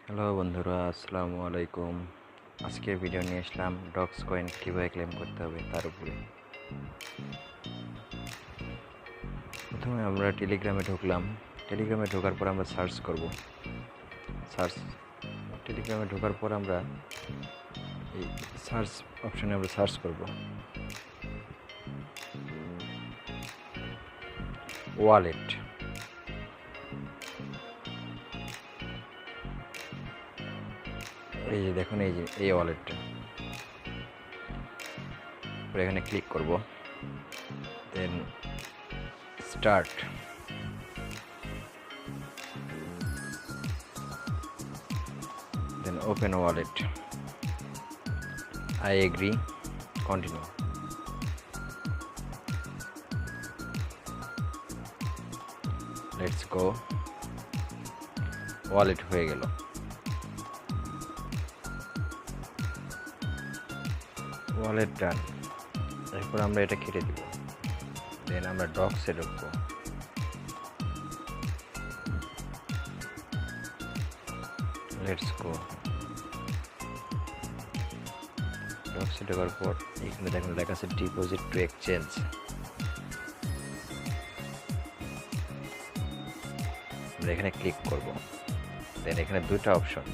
Hello বন্ধুরা, আসসালামু আলাইকুম। আজকের ভিডিও নিয়ে আসলাম ডগস কয়েন কীভাবে ক্লেম করতে হবে তার উপরে। প্রথমে আমরা টেলিগ্রামে ঢুকলাম। টেলিগ্রামে ঢোকার পর আমরা সার্চ করব। টেলিগ্রামে ঢোকার পর আমরা এই সার্চ অপশানে আমরা সার্চ করব ওয়ালেট। এই যে দেখুন, এই ওয়ালেটটা এখানে ক্লিক করব। Then start. Then open wallet. I agree. Continue. Let's go. Wallet হয়ে গেল। Wallet done. এরপর আমরা এটা কেটে দিব। দেন আমরা ডগসে ঢুকবো। Let's go. ডগসে ঢোকার পর এখানে দেখুন লেখা আছে ডিপোজিট টু এক্সচেঞ্জ। আমরা এখানে ক্লিক করব। দেন এখানে দুটো অপশন,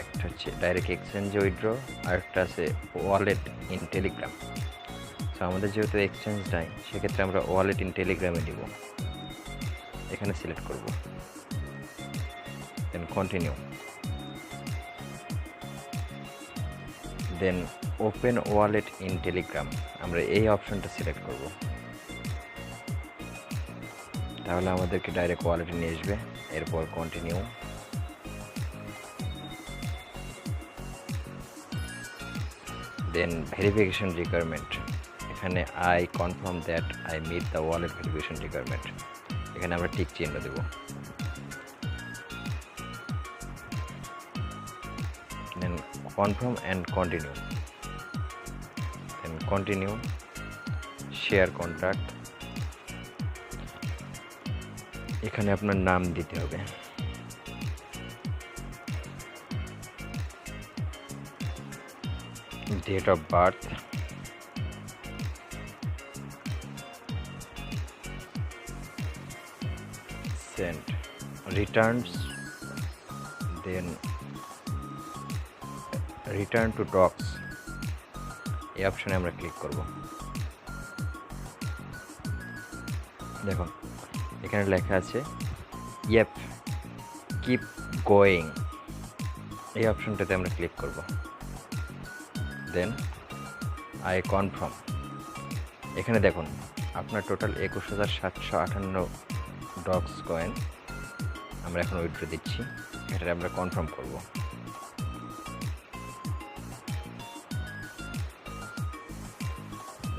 একটা হচ্ছে ডাইরেক্ট এক্সচেঞ্জে উইথড্র, আর একটা আছে ওয়ালেট ইন টেলিগ্রাম। সো আমাদের যেহেতু এক্সচেঞ্জ নাই, সেক্ষেত্রে আমরা ওয়ালেট ইন টেলিগ্রামে দিব। এখানে সিলেক্ট করব। Then continue. Then open wallet in Telegram, আমরা এই অপশনটা সিলেক্ট করব। তাহলে আমাদেরকে ডাইরেক্ট ওয়ালেটে নিয়ে আসবে। এরপর কন্টিনিউ। দেন ভেরিফিকেশন রিকোয়ারমেন্ট, এখানে I confirm that I meet the wallet verification requirement, এখানে আমরা টিক চিহ্ন দেব। Then confirm and continue. Then continue. Share contract, এখানে আপনার নাম দিতে হবে। Date of birth, send, returns, then return to dogs, এই অপশানে আমরা ক্লিক করব। দেখুন এখানে লেখা আছে ইয়েপ কিপ গোয়িং, এই অপশনটাতে আমরা ক্লিক করব। Then I confirm. এখানে দেখুন আপনার টোটাল 21,758 ডগস কয়েন আমরা এখন উইথড্র দিচ্ছি। এটা আমরা কনফার্ম করব।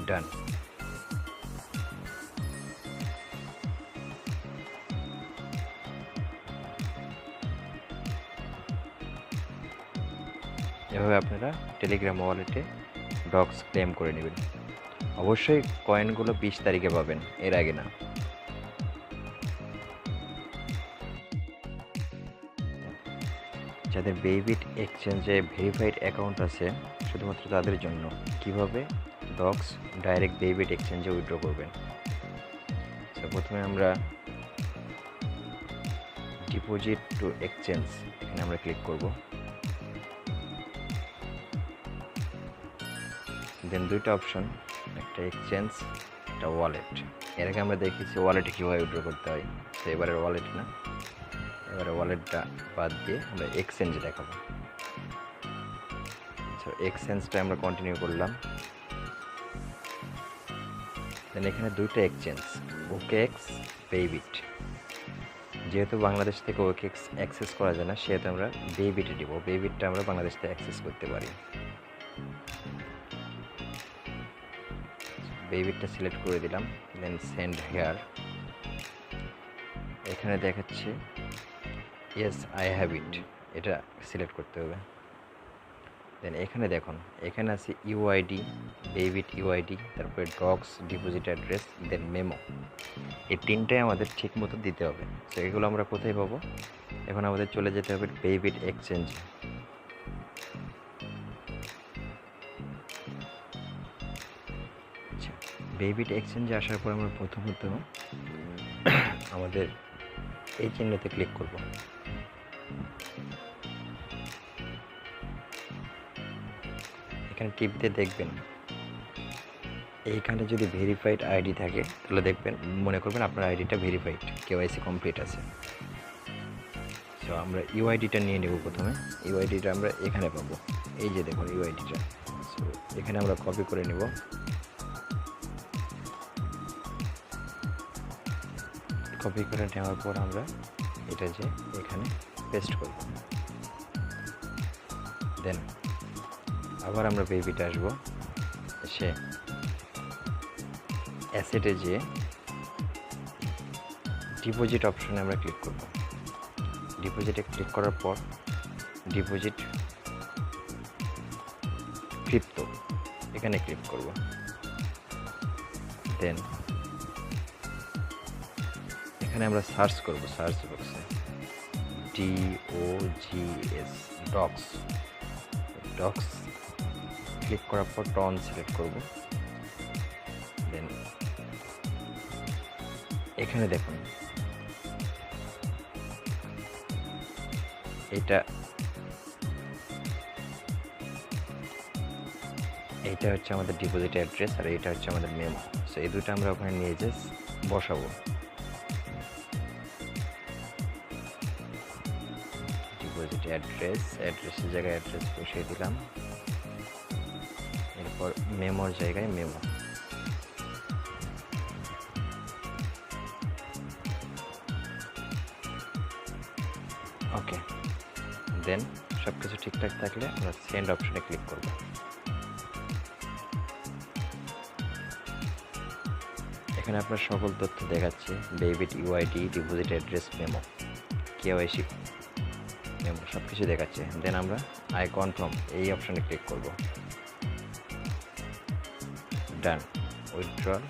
ডান। এভাবে আপনারা টেলিগ্রাম ওয়ালেটে ডগস ক্লেম করে নেবেন। অবশ্যই কয়েনগুলো 20 তারিখে পাবেন, এর আগে না। যাদের বেবিট এক্সচেঞ্জে ভেরিফাইড অ্যাকাউন্ট আছে, শুধুমাত্র তাদের জন্য কিভাবে ডগস ডাইরেক্ট বেবিট এক্সচেঞ্জে উইথড্র করবেন। তো প্রথমে আমরা ডিপোজিট টু এক্সচেঞ্জ, এখানে আমরা ক্লিক করব। দেন দুইটা অপশন, একটা এক্সচেঞ্জ, একটা ওয়ালেট। এর আগে আমরা দেখেছি ওয়ালেটে কীভাবে উইথড্র করতে হয়। তো এবারে ওয়ালেট না, এবারে ওয়ালেটটা বাদ দিয়ে আমরা এক্সচেঞ্জে দেখাবো। সো এক্সচেঞ্জটা আমরা কন্টিনিউ করলাম। দেন এখানে দুইটা এক্সচেঞ্জ, ওকেএক্স, বেবিট। যেহেতু বাংলাদেশ থেকে ওকেএক্স অ্যাক্সেস করা যায় না, সেহেতু আমরা বেবিটে দিব। বেবিটটা আমরা বাংলাদেশ থেকে অ্যাক্সেস করতে পারি। বেবিটটা সিলেক্ট করে দিলাম। দেন সেন্ড হেয়ার, এখানে দেখাচ্ছে ইয়েস আই হ্যাভ ইট, এটা সিলেক্ট করতে হবে। দেন এখানে দেখুন, এখানে আছে ইউআইডি, বেবিট ইউআইডি, তারপরে ডগস ডিপোজিট অ্যাড্রেস, দেন মেমো। এই তিনটাই আমাদের ঠিক মতো দিতে হবে। তো এগুলো আমরা কোথায় পাবো? এখন আমাদের চলে যেতে হবে পেবিট এক্সচেঞ্জ। আচ্ছা, পেবিট এক্সচেঞ্জে আসার পর আমরা প্রথমত আমাদের এই চিহ্নতে ক্লিক করব। এখানে টিপতে দেখবেন এইখানে যদি ভেরিফাইড আইডি থাকে তাহলে দেখবেন, মনে করবেন আপনার আইডিটা ভেরিফাইড, কেওয়াইসি কমপ্লিট আছে। সো আমরা ইউআইডিটা নিয়ে নেব। প্রথমে ইউআইডিটা আমরা এখানে পাবো, এই যে দেখুন ইউআইডিটা। সো এখানে আমরা কপি করে নেব। কপি করে নেওয়ার পর আমরা এটা যে এখানে পেস্ট করব। দেন আবার আমরা পেবিটে আসবো, এসে অ্যাসেটে যেয়ে ডিপোজিট অপশনে আমরা ক্লিক করব। ডিপোজিটে ক্লিক করার পর ডিপোজিট ক্রিপ্টো এখানে ক্লিক করব। দেন এখানে আমরা সার্চ করব, সার্চ বক্সে DOGS ডক্স ডক্স ক্লিক করার পর টন সিলেক্ট করব। দেন এখানে দেখুন এইটা হচ্ছে আমাদের ডিপোজিট অ্যাড্রেস, আর এটা হচ্ছে আমাদের মেমো। সো এই দুটো আমরা ওখানে নিয়ে যে বসাবো। ডিপোজিট অ্যাড্রেসের জায়গায় অ্যাড্রেস বসিয়ে দিলাম। এরপর মেমোর জায়গায় মেমো। ওকে, দেন সব কিছু ঠিকঠাক থাকলে আমরা সেন্ড অপশনে ক্লিক করব। এখানে আপনার সকল তথ্য দেখাচ্ছে, debit, UID, deposit address, memo, KYC memo সব কিছু দেখাচ্ছে। দেন আমরা আই কনফার্ম এই অপশনে ক্লিক করব। ডান, উইথড্রল